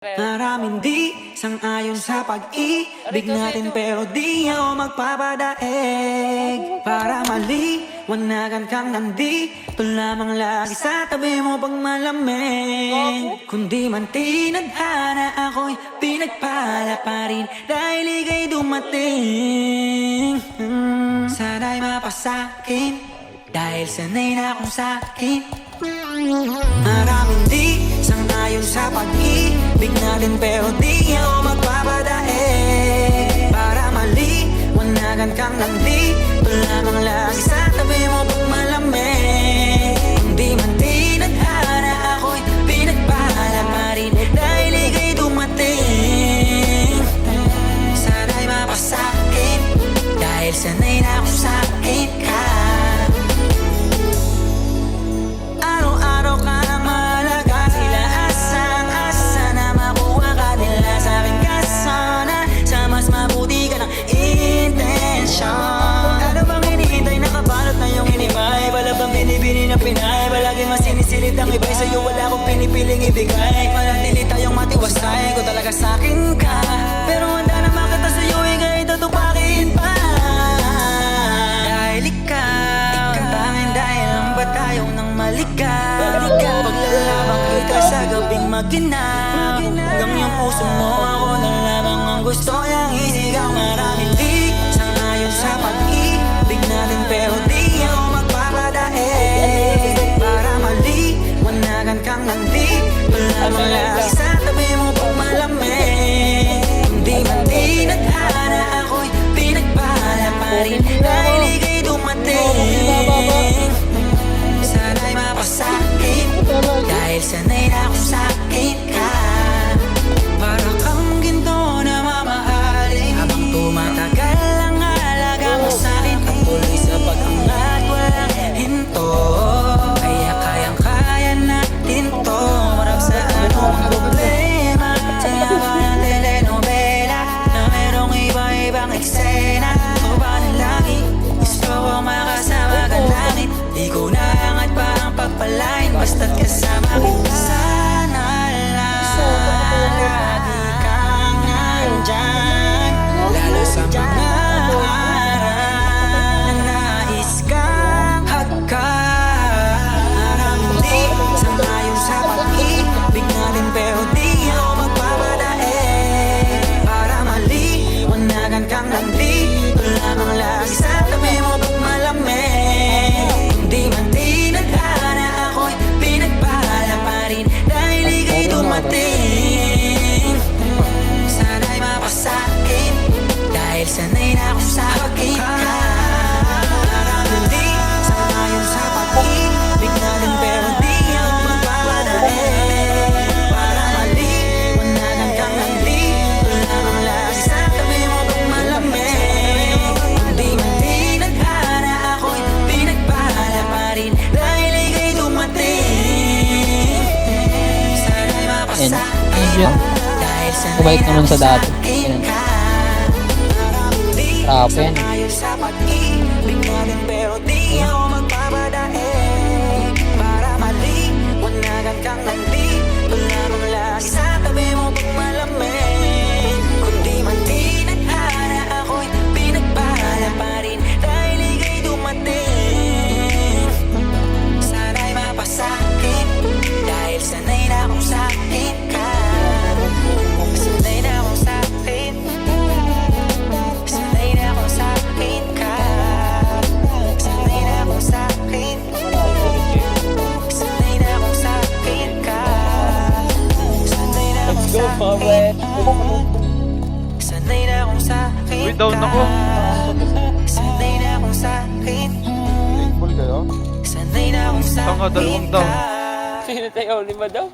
Maraming di sang-ayon sa pag-ibig natin, pero di ako magpapadaig. Para maliwanagan kang nandito lamang lagi sa tabi mo pag malamig. Kundi man tinadhana ako'y pinagpala pa rin dahil ika'y dumating. Sana'y mapasakin dahil sanay na akong sakin. Maraming di sang-ayon sa pag-ibig natin, pero di ako magpapadaig. Para maliwanagan kang nandito lamang lagi sa tabi mo pag malamig. Hindi man tinadhana ako'y pinagpala pa rin dahil ika'y dumating. Sana'y mapasakin dahil sanay na akong sakin ka. Araw-araw ka nang mahalaga, sila asang-asa na makuha ka nila sa akin ka sana. Sa mas mabuti ka ng intensyon. Ano bang hinihintay, nakabalot na yung hinimay? Wala bang binibini na pinay? Palagi mas sinisilit ang iba'y sa'yo, wala akong pinipiling ibigay. Manatili tayong matiwasay, ko talaga sa'kin ka. Pero handa na makita sa'yo, ika'y tutupakin pa. Dahil ikaw ang tanging dahil lang ba tayo nang maligaw? Paglalabang kita sa gabing maginaw, hanggang yung puso mo ako na lamang ang gusto niyang isigaw. Maraming di sang-ayon sa pag-ibig natin, pero di ako magpapadaig. Para maliwanagan kang nandito lamang lagi sa tabi mo pag malamig. Hindi man tinadhana ako'y pinagpala pa rin dahil ika'y dumating. Sana'y mapasakin dahil sanay na akong sakin ka. Para kang ginto na mamahalin, habang tumatagal ang halaga mo sa'kin. Ang tuloy sa pag-angat, walang hinto. Kaya kayang-kaya natin to. Marap sa anong problema, saya ba ng telenovela na merong iba-ibang eksena? O ba ng langit, gusto ko makasama ka langit. Di ko naangat pa ang pagpalain, basta't kasama kita. Sana lang lagi kang nandyan, lalo sa mga araw na nais kang hagkan. Maraming di sang-ayon sa pag-ibig natin, pero di ako magpapadaig. Para maliwanagan kang nandito lamang lagi sa tabi mo pag malamig. Hindi man tinadhana ako'y pinagpala pa rin dahil ika'y dumating. Sana'y mapasakin dahil sanay na akong sakin ka. Maraming di sang-ayon sa pag-ibig natin, pero di ako magpapadaig. Para maliwanagan kang nandito lamang lagi sa tabi mo pag malamig. Hindi man tinadhana ako'y pinagpala pa rin dahil ika'y dumating. Sana'y mapasakin dahil sanay Kabait naman sa dati. sakin Ayan. ka. Maraming di Grabe yan. sang-ayon sa pag-ibig natin, pero di ako magpapadaig. Para maliwanagan kang nandito lamang lagi sa tabi mo pag malamig. Kundi man tinadhana ako'y pinagpala pa rin dahil ika'y dumating. Sana'y mapasakin dahil sanay na akong sakin ka. Sanay na akong sakin, sanay na akong sakin ka. Sanay na akong sakin, sanay na akong sakin ka. Sanay na akong sakin, sanay na akong sakin Uy, down ako. Sanay na akong sakin, Thankful kayo? sanay na akong Tanga, sakin dalawang ka. down. Sino tayo? 5 daw?